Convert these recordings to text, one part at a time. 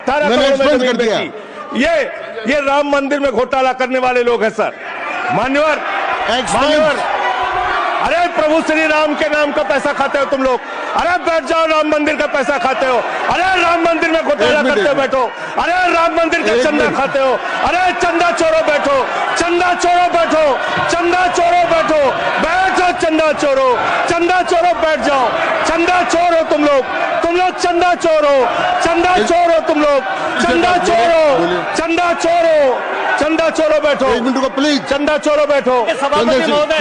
मैंने एक्सप्लेन कर दिया। ये राम मंदिर में घोटाला करने वाले लोग हैं सर। मान्यवर अरे प्रभु श्री राम के नाम का पैसा खाते हो तुम लोग। अरे बैठ जाओ, राम मंदिर का पैसा खाते हो। अरे राम मंदिर में घोटाला करते हो, बैठो। अरे राम मंदिर का चंदा खाते हो। अरे चंदा चोरो बैठो, चंदा चोरो बैठो, चंदा चोरो बैठो, बैठो चंदा चोरो, चंदा चोरो बैठ जाओ। चंदा चोर हो तुम लोग चंदा चोर हो, चंदा चोर हो तुम लोग, चंदा चोरो, चंदा चोरो, चंदा चोरो बैठो। एक मिनट को प्लीज, चंदा चोरो बैठो। सभापति महोदय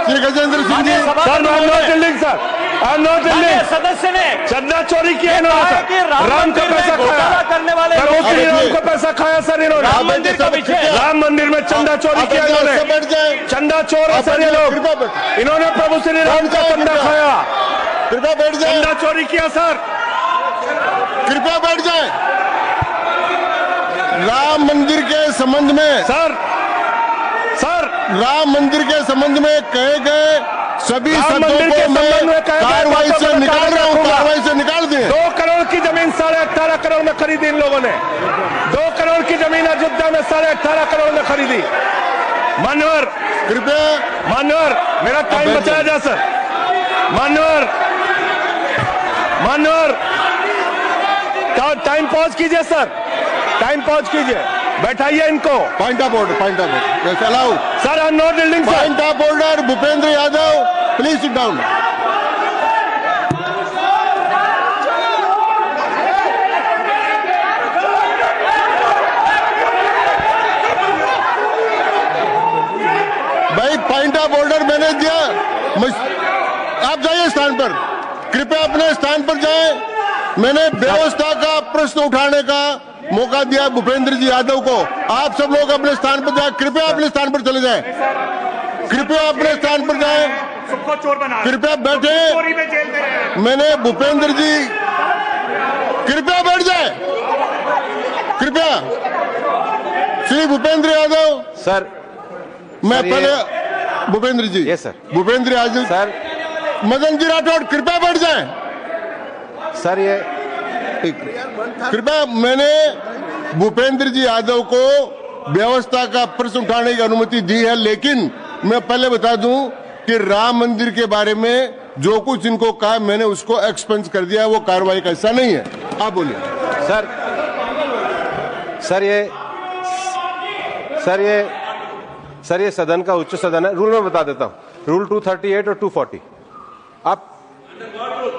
Shri Gajendra Singh ji, sir I am not dealing sir, I am not dealing. सदस्य ने चंदा चोरी किया इन्होंने, राम का पैसा खाया करने वाले श्री राम का पैसा खाया सर इन्होंने। राम मंदिर का विषय, राम मंदिर में चंदा चोरी किया इन्होंने। चंदा चोर है सर ये लोग, इन्होंने प्रभु श्री राम का चंदा खाया। कृपया बैठ जाए। चंदा चोरी किया सर, कृपया बैठ जाए। राम मंदिर के संबंध में सर राम मंदिर के संबंध में कहे गए सभी शब्दों को मैं कार्रवाई से निकाल रहा हूं, कार्रवाई से निकाल दें। 2 करोड़ की जमीन 18.5 करोड़ में खरीदी इन लोगों ने। 2 करोड़ की जमीन अयोध्या में 18.5 करोड़ में खरीदी। मान्यवर मेरा टाइम बचाया जा सर। मान्यवर टाइम पॉज कीजिए सर, टाइम पॉज कीजिए, बैठाइए इनको। Point of order allow sir. I am not dealing sir. Point of order Bhupendra Yadav, please sit down. भाई पॉइंट ऑफ ऑर्डर मैंने दिया, आप जाइए स्थान पर, कृपया अपने स्थान पर जाएं। मैंने व्यवस्था का प्रश्न उठाने का मौका दिया भूपेंद्र जी यादव को। आप सब लोग अपने स्थान पर जाएं, कृपया अपने स्थान पर चले जाएं, कृपया अपने स्थान पर जाएं, कृपया बैठे। मैंने भूपेंद्र जी, कृपया बैठ जाए, कृपया। श्री भूपेंद्र यादव सर, मैं पहले Bhupendra ji, yes sir, Bhupendra Yadav sir, Madan ji Rathore कृपया बैठ जाएं सर। ये कृपया, मैंने भूपेंद्र जी यादव को व्यवस्था का प्रश्न उठाने की अनुमति दी है, लेकिन मैं पहले बता दूं कि राम मंदिर के बारे में जो कुछ इनको कहा मैंने उसको एक्सपेंस कर दिया, वो कार्रवाई का हिस्सा नहीं है। आप बोलिए सर। ये सदन का उच्च सदन है। रूल में बता देता हूं, रूल 238 और 240। आप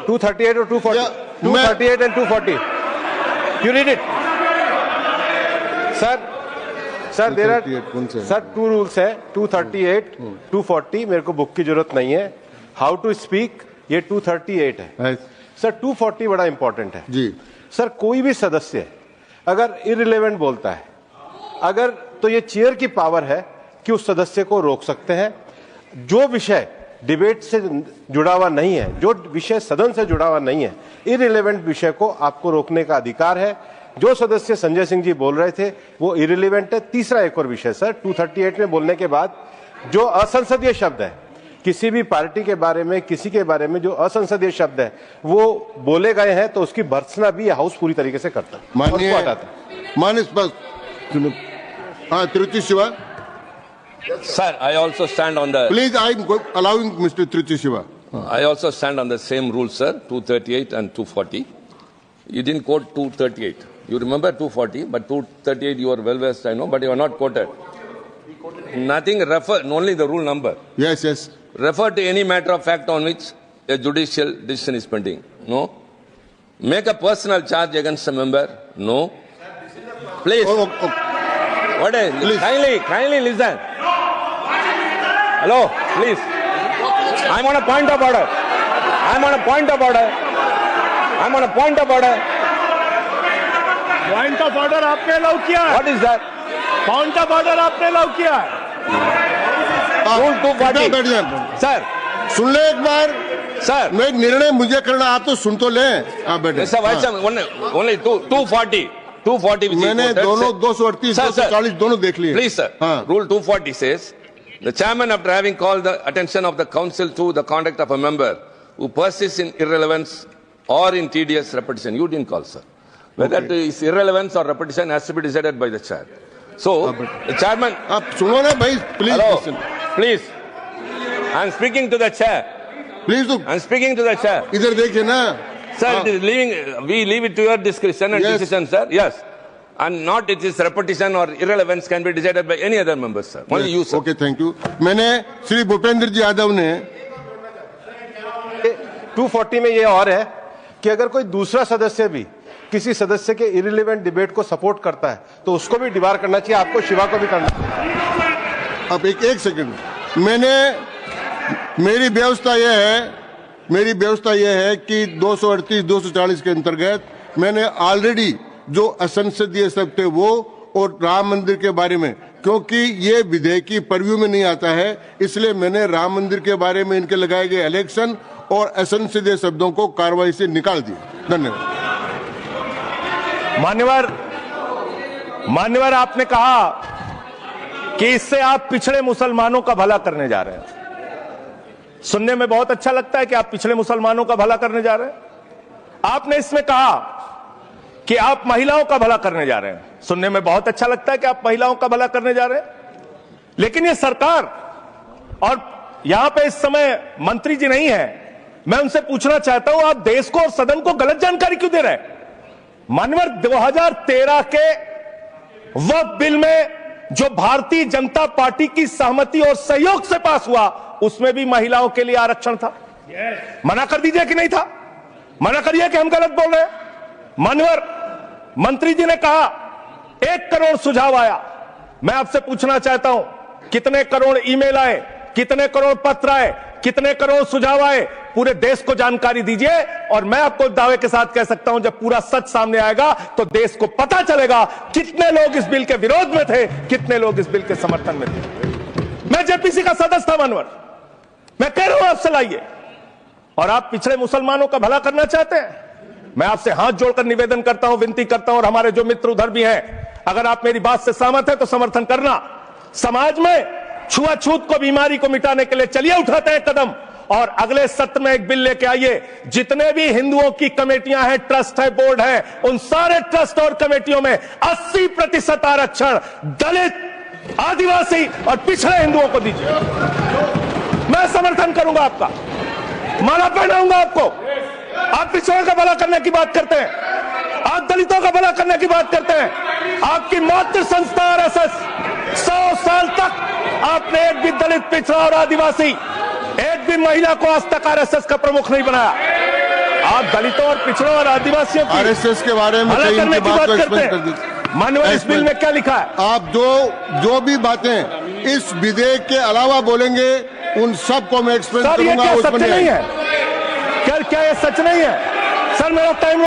238 और 240, 238 and 240, you read it sir. There are sir 2 rules है, 238, 240। मेरे को बुक की जरूरत नहीं है। हाउ टू स्पीक ये 238 है सर। 240 बड़ा इंपॉर्टेंट है जी सर। कोई भी सदस्य अगर इररिलेवेंट बोलता है, अगर तो ये चेयर की पावर है कि उस सदस्य को रोक सकते हैं। जो विषय डिबेट से जुड़ा हुआ नहीं है, जो विषय सदन से जुड़ा हुआ नहीं है, इररिलेवेंट विषय को आपको रोकने का अधिकार है। जो सदस्य संजय सिंह जी बोल रहे थे वो इररिलेवेंट है। तीसरा एक और विषय सर, 238 में बोलने के बाद जो असंसदीय शब्द है, किसी भी पार्टी के बारे में, किसी के बारे में जो असंसदीय शब्द है वो बोले गए हैं, तो उसकी भर्त्सना भी हाउस पूरी तरीके से करता है, माननीय स्पष्ट। हाँ, Tiruchi Shiva. Sir, I also stand on the... Please, I am allowing Mr. Tiruchi Shiva. I also stand on the same rule, sir, 238 and 240. You didn't quote 238. You remember 240, but 238 you are well versed, I know, but you are not quoted. Nothing refer, only the rule number. Yes. Refer to any matter of fact on which a judicial decision is pending. No. Make a personal charge against a member. No. Please. What is? Please. Kindly listen. Hello, please. I'm on a point of order. Point of order आपने allow किया है। What is that? Point of order आपने allow किया है। Rule 240. Sir सुन ले एक बार sir. मैं निर्णय मुझे करना, आप तो सुन तो लें। आप बैठे। Only 240. 240. मैंने दोनों 238, 240 दोनों देख लिए। Please sir. Rule 240 says the chairman, after having called the attention of the council to the conduct of a member who persists in irrelevance or in tedious repetition, you didn't call, sir, Whether it is irrelevance or repetition has to be decided by the chair. So, the chairman. आप सुनो ना भाई, please Hello, please. I am speaking to the chair. Please I am speaking to the chair. इधर देखिए ना. Sir, it is we leave it to your discretion and Yes. decision, sir. Yes. And not it is repetition or irrelevance can be decided by any other member, sir. Only you, sir. Okay, thank you. मैंने श्री भूपेंद्र जी यादव ने 240 में ये और है कि अगर कोई दूसरा सदस्य भी किसी सदस्य के इरिलेवेंट डिबेट को सपोर्ट करता है तो उसको भी डिबार करना चाहिए, आपको शिवा को भी करना चाहिए. अब एक सेकंड. मेरी व्यवस्था यह है कि 238 240 के अंतर्गत मैंने ऑलरेडी जो असंसदीय सब थे वो और राम मंदिर के बारे में, क्योंकि ये विधेयकी परव्यू में नहीं आता है, इसलिए मैंने राम मंदिर के बारे में इनके लगाए गए इलेक्शन और असंसदीय शब्दों को कार्रवाई से निकाल दिया. धन्यवाद. मान्यवर, आपने कहा कि इससे आप पिछड़े मुसलमानों का भला करने जा रहे हैं. सुनने में बहुत अच्छा लगता है कि आप पिछड़े मुसलमानों का भला करने जा रहे हैं. आपने इसमें कहा कि आप महिलाओं का भला करने जा रहे हैं. सुनने में बहुत अच्छा लगता है कि आप महिलाओं का भला करने जा रहे हैं. लेकिन ये सरकार और यहां पे इस समय मंत्री जी नहीं है, मैं उनसे पूछना चाहता हूं, आप देश को और सदन को गलत जानकारी क्यों दे रहे हैं? मानवर, 2013 के वक्फ बिल में जो भारतीय जनता पार्टी की सहमति और सहयोग से पास हुआ, उसमें भी महिलाओं के लिए आरक्षण था. मना कर दीजिए कि नहीं था? मना करिए कि हम गलत बोल रहे हैं. मानवर, मंत्री जी ने कहा 1 करोड़ सुझाव आया. मैं आपसे पूछना चाहता हूं, कितने करोड़ ईमेल आए, कितने करोड़ पत्र आए, कितने करोड़ सुझाव आए? पूरे देश को जानकारी दीजिए और मैं आपको दावे के साथ कह सकता हूं, जब पूरा सच सामने आएगा तो देश को पता चलेगा कितने लोग इस बिल के विरोध में थे, कितने लोग इस बिल के समर्थन में थे. मैं जेपीसी का सदस्य था मानवर, मैं कह रहा हूं आपसे लाइए. और आप पिछड़े मुसलमानों का भला करना चाहते हैं? मैं आपसे हाथ जोड़कर निवेदन करता हूं, विनती करता हूं, और हमारे जो मित्र उधर भी हैं, अगर आप मेरी बात से सहमत हैं तो समर्थन करना. समाज में छुआछूत को, बीमारी को मिटाने के लिए चलिए उठाते हैं कदम, और अगले सत्र में एक बिल लेके आइए. जितने भी हिंदुओं की कमेटियां हैं, ट्रस्ट है, बोर्ड है, उन सारे ट्रस्ट और कमेटियों में 80% आरक्षण दलित, आदिवासी और पिछड़े हिंदुओं को दीजिए. मैं समर्थन करूंगा आपका, माला पहनाऊंगा आपको. आप पिछड़ों का भला करने की बात करते हैं, आप दलितों का भला करने की बात करते हैं. आपकी मातृ संस्था आरएसएस 100 साल तक आपने एक भी दलित, पिछड़ा और आदिवासी, एक भी महिला को आज तक आरएसएस का प्रमुख नहीं बनाया. आप दलितों और पिछड़ों और आदिवासियों की आरएसएस के बारे में भला करने की बात करते कर हैं. दीजिए. माननीय, इस बिल में क्या लिखा है? आप जो भी बातें इस विधेयक के अलावा बोलेंगे उन सबको मैं एक्सप्लेन सर, ये करूंगा. क्या उसमें सच नहीं है? क्या ये सच नहीं है? सर, मेरा टाइम